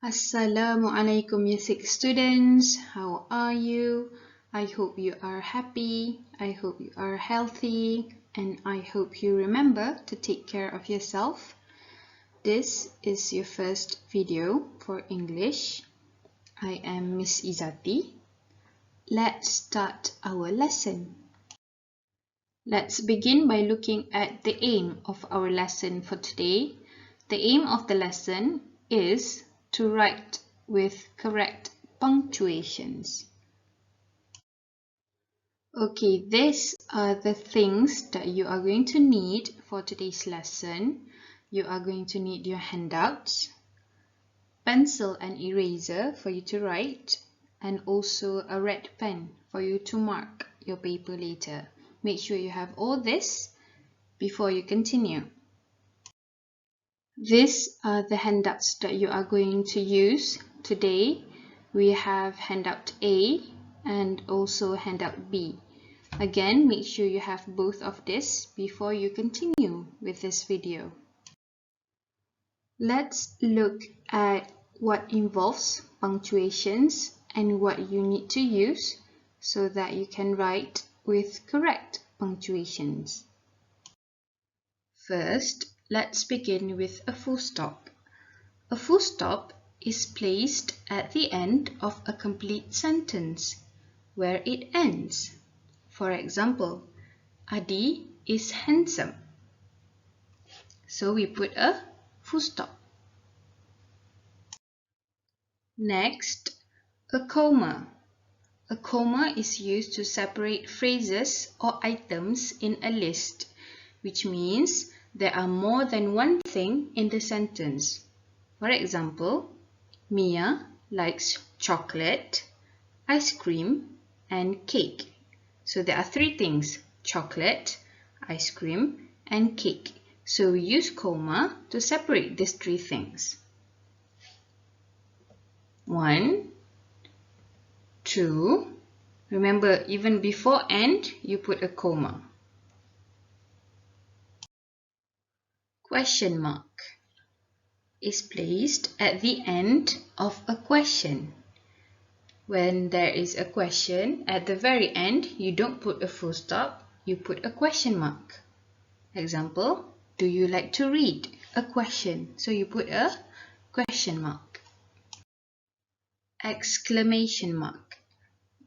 Assalamualaikum ya six students. How are you? I hope you are happy. I hope you are healthy. And I hope you remember to take care of yourself. This is your first video for English. I am Miss Izati. Let's start our lesson. Let's begin by looking at the aim of our lesson for today. The aim of the lesson is to write with correct punctuations. Okay, these are the things that you are going to need for today's lesson. You are going to need your handouts, pencil and eraser for you to write, and also a red pen for you to mark your paper later. Make sure you have all this before you continue. These are the handouts that you are going to use today. We have handout A and also handout B. Again, make sure you have both of this before you continue with this video. Let's look at what involves punctuations and what you need to use so that you can write with correct punctuations. First, let's begin with a full stop. A full stop is placed at the end of a complete sentence where it ends. For example, Adi is handsome. So we put a full stop. Next, a comma. A comma is used to separate phrases or items in a list, which means there are more than one thing in the sentence. For example, Mia likes chocolate, ice cream, and cake. So there are three things: chocolate, ice cream, and cake. So we use comma to separate these three things. 1, 2. Remember, even before and, you put a comma. Question mark is placed at the end of a question. When there is a question, at the very end, you don't put a full stop, you put a question mark. Example, do you like to read? A question, so you put a question mark. Exclamation mark,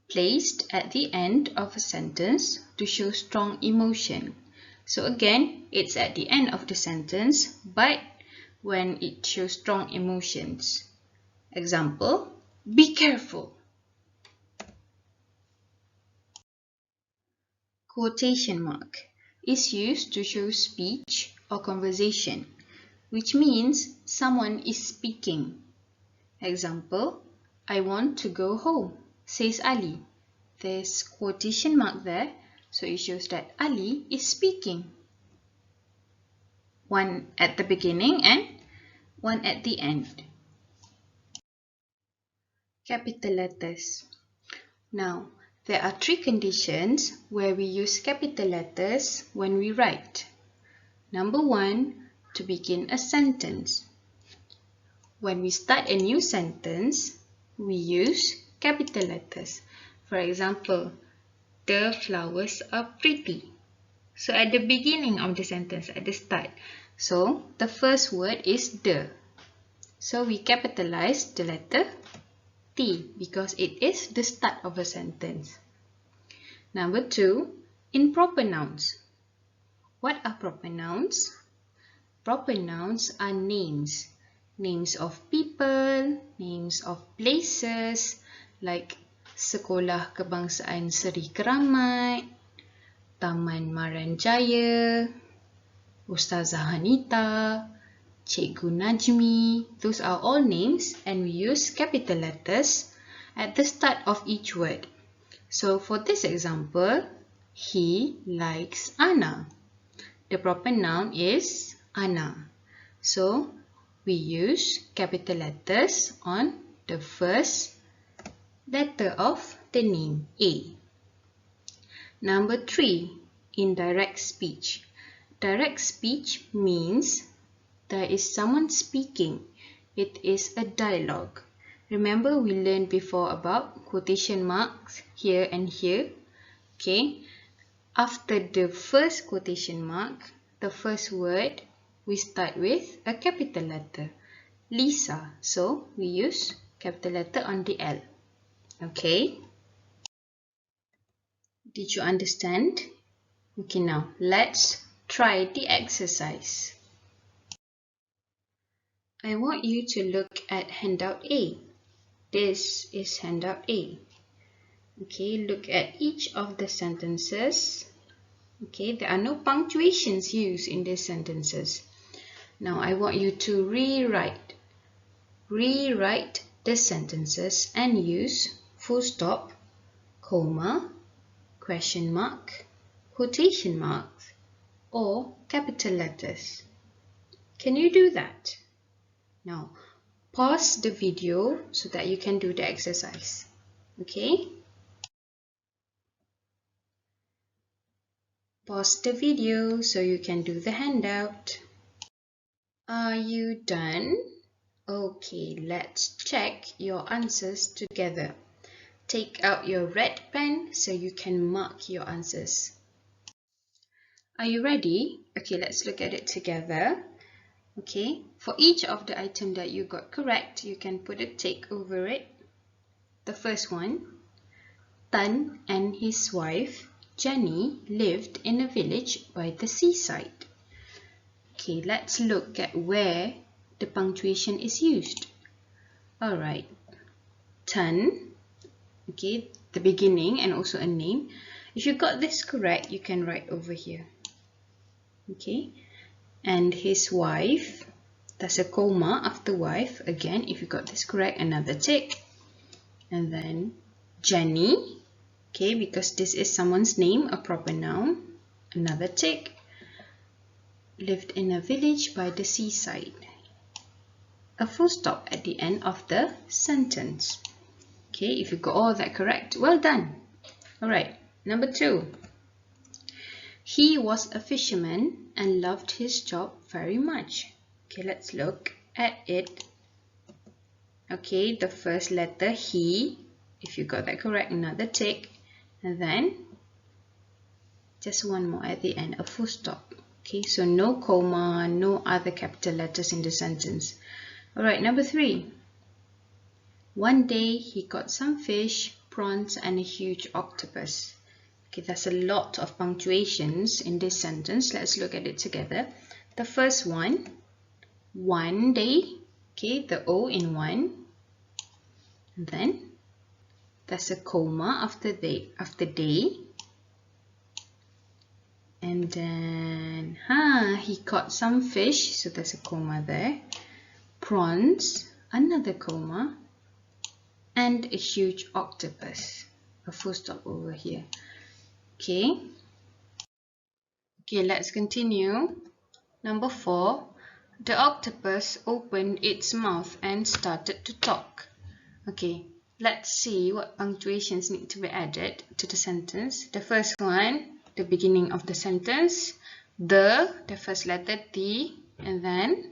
placed at the end of a sentence to show strong emotion. So again, it's at the end of the sentence, but when it shows strong emotions. Example, be careful. Quotation mark is used to show speech or conversation, which means someone is speaking. Example, I want to go home, says Ali. There's quotation mark there, so it shows that Ali is speaking. One at the beginning and one at the end. Capital letters. Now, there are three conditions where we use capital letters when we write. Number 1, to begin a sentence. When we start a new sentence, we use capital letters. For example, the flowers are pretty. So at the beginning of the sentence, at the start. So the first word is the. So we capitalize the letter T because it is the start of a sentence. Number 2, in proper nouns. What are proper nouns? Proper nouns are names. Names of people, names of places, like Sekolah Kebangsaan Seri Keramat, Taman Maranjaya, Ustazah Hanita, Cikgu Najmi. Those are all names and we use capital letters at the start of each word. So for this example, he likes Anna. The proper noun is Anna. So we use capital letters on the first letter of the name, A. Number 3, indirect speech. Direct speech means there is someone speaking. It is a dialogue. Remember we learned before about quotation marks here and here. Okay. After the first quotation mark, the first word, we start with a capital letter. Lisa. So we use capital letter on the L. Okay. Did you understand? Okay, now let's try the exercise. I want you to look at handout A. This is handout A. Okay, look at each of the sentences. Okay, there are no punctuations used in these sentences. Now I want you to rewrite the sentences and use full stop, comma, question mark, quotation marks, or capital letters. Can you do that? Now pause the video so that you can do the exercise. Okay? Pause the video so you can do the handout. Are you done? Okay, let's check your answers together. Take out your red pen so you can mark your answers. Are you ready? Okay, let's look at it together. Okay, for each of the item that you got correct, you can put a tick over it. The first one, Tan and his wife, Jenny, lived in a village by the seaside. Okay, let's look at where the punctuation is used. Alright, Tan, okay, the beginning and also a name. If you got this correct, you can write over here. Okay, and his wife, that's a comma after wife. Again, if you got this correct, another tick. And then Jenny, okay, because this is someone's name, a proper noun, another tick. Lived in a village by the seaside. A full stop at the end of the sentence. Okay, if you got all that correct, well done. Alright, number 2. He was a fisherman and loved his job very much. Okay, let's look at it. Okay, the first letter, he. If you got that correct, another tick. And then just one more at the end, a full stop. Okay, so no comma, no other capital letters in the sentence. Alright, number 3. One day he caught some fish, prawns, and a huge octopus. Okay, there's a lot of punctuations in this sentence. Let's look at it together. The first one day. Okay, the O in one. And then there's a comma after day. And then, he caught some fish, so there's a comma there. Prawns, another comma, and a huge octopus. A full stop over here. Okay. Okay, let's continue. Number 4. The octopus opened its mouth and started to talk. Okay, let's see what punctuations need to be added to the sentence. The first one, the beginning of the sentence, the first letter T, and then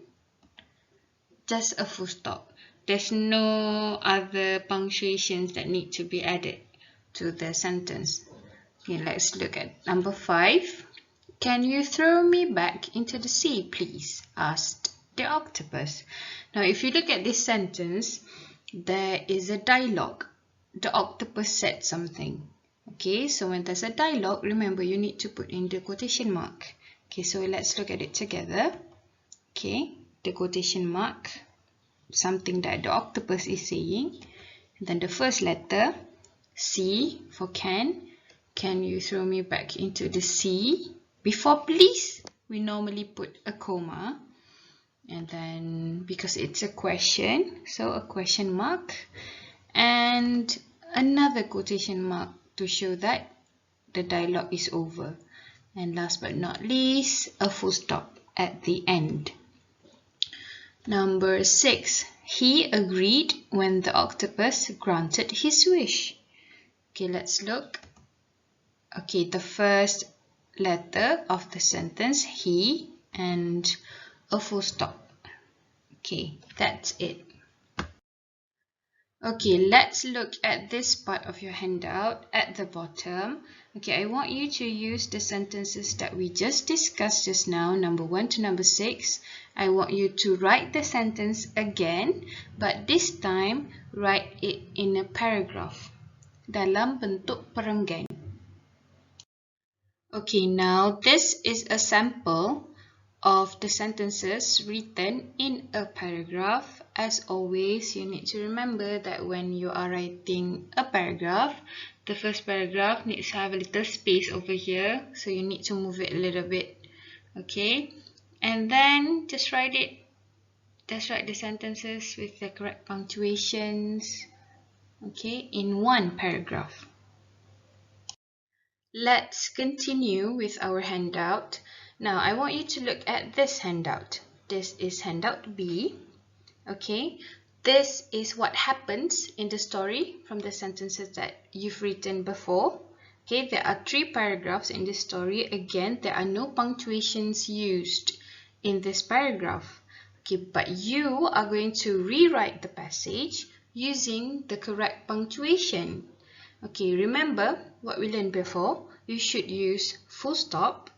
just a full stop. There's no other punctuations that need to be added to the sentence. Okay, let's look at number 5. Can you throw me back into the sea, please? Asked the octopus. Now, if you look at this sentence, there is a dialogue. The octopus said something. Okay, so when there's a dialogue, remember you need to put in the quotation mark. Okay, so let's look at it together. Okay, the quotation mark, something that the octopus is saying. And then the first letter, C for can. Can you throw me back into the sea? Before please, we normally put a comma. And then because it's a question, so a question mark. And another quotation mark to show that the dialogue is over. And last but not least, a full stop at the end. Number 6. He agreed when the octopus granted his wish. Okay, let's look. Okay, the first letter of the sentence, he, and a full stop. Okay, that's it. Okay, let's look at this part of your handout at the bottom. Okay, I want you to use the sentences that we just discussed just now, number 1 to number 6. I want you to write the sentence again, but this time write it in a paragraph dalam bentuk perenggan. Okay, now this is a sample of the sentences written in a paragraph. As always, you need to remember that when you are writing a paragraph, the first paragraph needs to have a little space over here, so you need to move it a little bit. Okay, and then just write the sentences with the correct punctuations, okay, in one paragraph. Let's continue with our handout. Now, I want you to look at this handout. This is handout B. Okay, this is what happens in the story from the sentences that you've written before. Okay, there are 3 paragraphs in this story. Again, there are no punctuations used in this paragraph. Okay, but you are going to rewrite the passage using the correct punctuation. Okay, remember what we learned before. You should use full stop,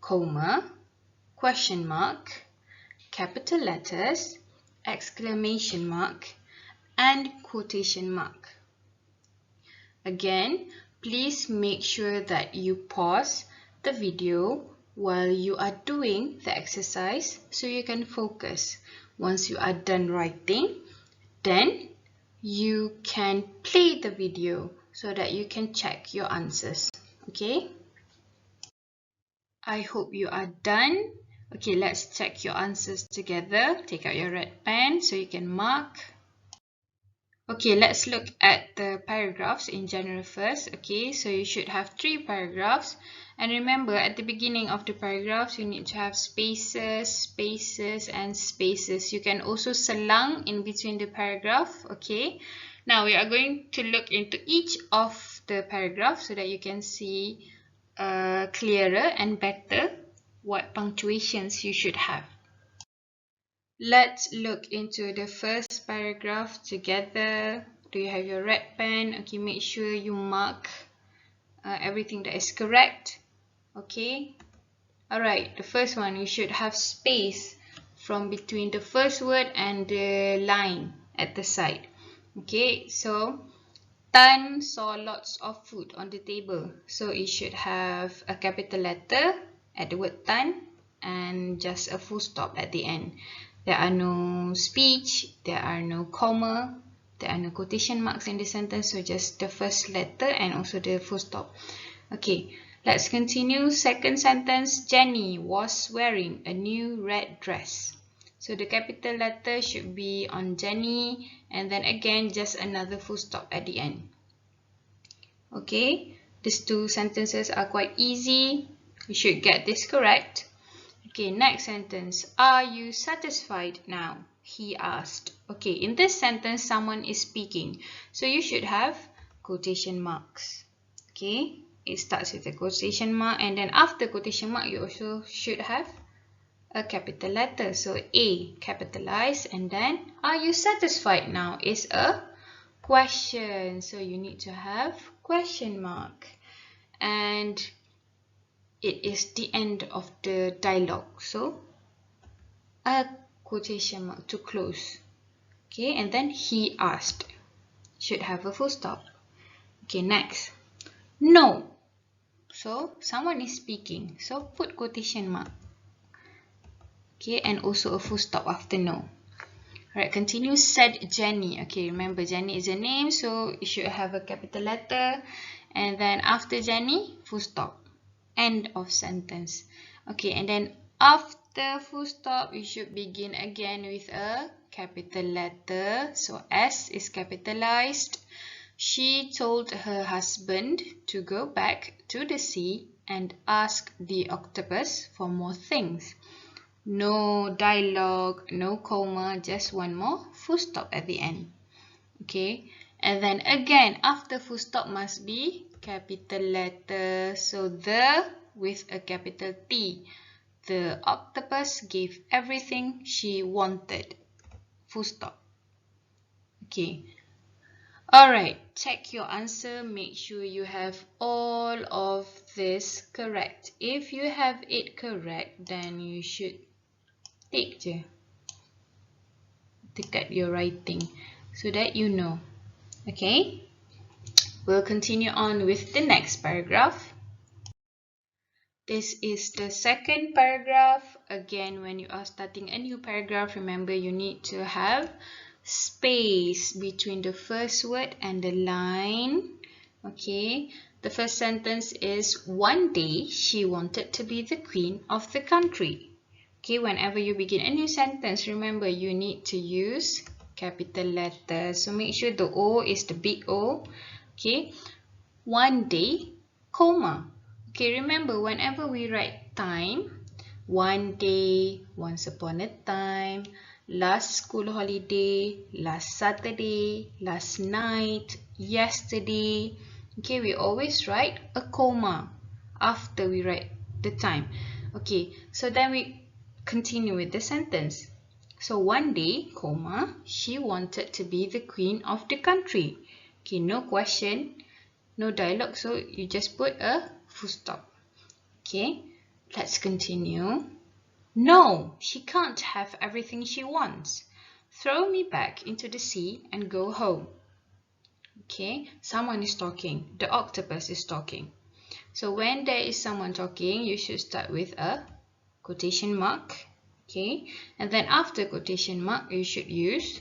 comma, question mark, capital letters, exclamation mark, and quotation mark. Again, please make sure that you pause the video while you are doing the exercise so you can focus. Once you are done writing, then you can play the video so that you can check your answers. Okay? I hope you are done. Okay, let's check your answers together. Take out your red pen so you can mark. Okay, let's look at the paragraphs in general first. Okay, so you should have 3 paragraphs. And remember, at the beginning of the paragraphs, you need to have spaces, spaces, and spaces. You can also selang in between the paragraph. Okay, now we are going to look into each of the paragraphs so that you can see clearer and better what punctuations you should have. Let's look into the first paragraph together. Do you have your red pen? Okay, make sure you mark everything that is correct. Okay. Alright, the first one, you should have space from between the first word and the line at the side. Okay, so Tan saw lots of food on the table. So it should have a capital letter at the word Tan and just a full stop at the end. There are no speech, there are no comma, there are no quotation marks in the sentence, so just the first letter and also the full stop. Okay, let's continue. Second sentence, Jenny was wearing a new red dress. So the capital letter should be on Jenny and then again just another full stop at the end. Okay, these 2 sentences are quite easy. You should get this correct. Okay, next sentence. Are you satisfied now? He asked. Okay, in this sentence, someone is speaking. So you should have quotation marks. Okay, it starts with a quotation mark and then after quotation mark, you also should have a capital letter. So A capitalized and then are you satisfied now is a question. So you need to have question mark. And it is the end of the dialogue, so a quotation mark to close. Okay, and then he asked should have a full stop. Okay, next, no, so someone is speaking, so put quotation mark. Okay, and also a full stop after no. Alright, continue. Said Jenny. Okay, remember Jenny is a name, so it should have a capital letter and then after Jenny, full stop. End of sentence. Okay, and then after full stop, you should begin again with a capital letter. So S is capitalized. She told her husband to go back to the sea and ask the octopus for more things. No dialogue, no comma, just one more full stop at the end. Okay, and then again after full stop must be capital letter, so the with a capital T. The octopus gave everything she wanted. full stop. Okay. Alright, check your answer. Make sure you have all of this correct. If you have it correct, then you should tick je dekat your writing so that you know. Okay, we'll continue on with the next paragraph. This is the second paragraph. Again, when you are starting a new paragraph, remember you need to have space between the first word and the line. Okay, the first sentence is, one day she wanted to be the queen of the country. Okay, whenever you begin a new sentence, remember you need to use capital letters. So make sure the O is the big O. Okay, one day, comma. Okay, remember whenever we write time, one day, once upon a time, last school holiday, last Saturday, last night, yesterday. Okay, we always write a comma after we write the time. Okay, so then we continue with the sentence. So one day, comma, she wanted to be the queen of the country. Okay, no question, no dialogue, so you just put a full stop. Okay, let's continue. No, she can't have everything she wants. Throw me back into the sea and go home. Okay, someone is talking. The octopus is talking. So when there is someone talking, you should start with a quotation mark. Okay, and then after quotation mark, you should use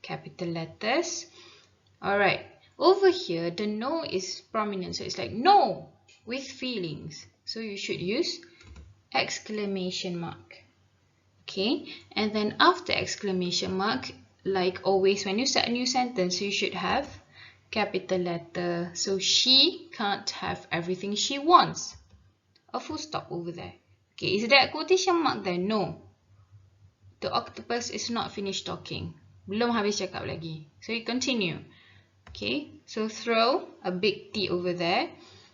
capital letters. Alright, over here, the no is prominent. So it's like no with feelings. So you should use exclamation mark. Okay, and then after exclamation mark, like always when you start a new sentence, you should have capital letter. So she can't have everything she wants. A full stop over there. Okay, is there a quotation mark there? No. The octopus is not finished talking. Belum habis cakap lagi. So you continue. Okay, so throw a big T over there.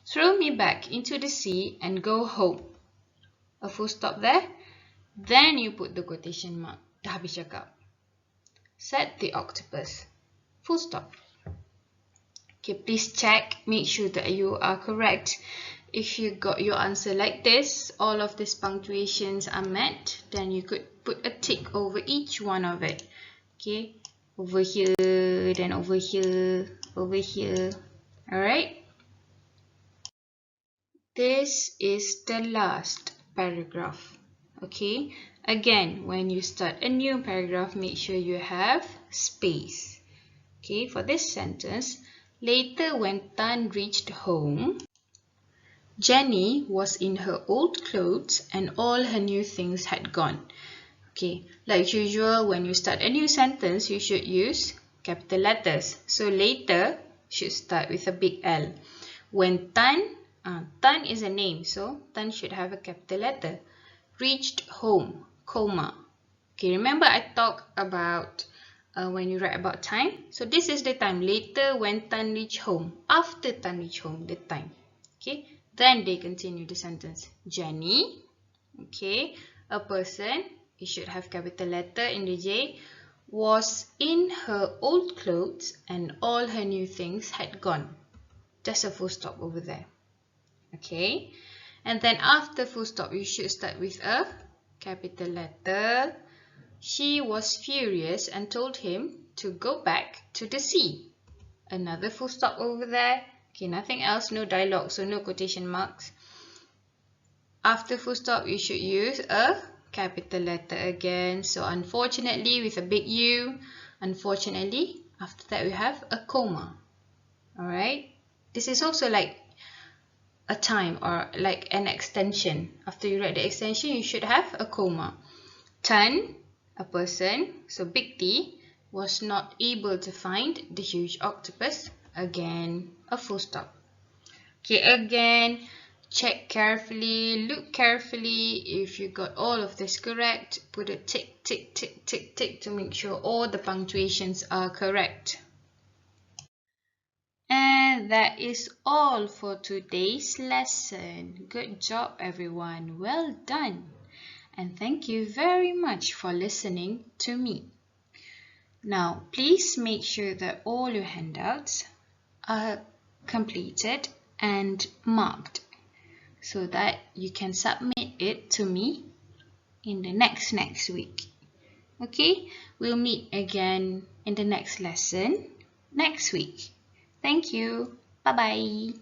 Throw me back into the sea and go home. A full stop there. Then you put the quotation mark. Dah habis cakap. Said the octopus. Full stop. Okay, please check. Make sure that you are correct. If you got your answer like this, all of these punctuations are met, then you could put a tick over each one of it. Okay, over here, then over here, over here. Alright. This is the last paragraph. Okay, again, when you start a new paragraph, make sure you have space. Okay, for this sentence, later when Tan reached home, Jenny was in her old clothes and all her new things had gone. Okay, like usual, when you start a new sentence, you should use capital letters. So later should start with a big L. When Tan is a name, so Tan should have a capital letter. Reached home, comma. Okay, remember I talked about when you write about time. So this is the time. Later when Tan reached home. After Tan reached home, the time. Okay, then they continue the sentence. Jenny, okay, a person, it should have capital letter in the J, was in her old clothes and all her new things had gone. Just a full stop over there. Okay, and then after full stop, you should start with a capital letter. She was furious and told him to go back to the sea. Another full stop over there. Okay, nothing else, no dialogue, so no quotation marks. After full stop, you should use a capital letter again. So unfortunately, with a big U. Unfortunately, after that we have a comma. Alright, this is also like a time or like an extension. After you write the extension, you should have a comma. Tan, a person, so big T, was not able to find the huge octopus. Again, a full stop. Okay, again, check carefully, look carefully. If you got all of this correct, put a tick, tick, tick, tick, tick to make sure all the punctuations are correct. And that is all for today's lesson. Good job, everyone. Well done. And thank you very much for listening to me. Now, please make sure that all your handouts are completed and marked so that you can submit it to me in the next week. Okay, we'll meet again in the next lesson next week. Thank you. Bye-bye.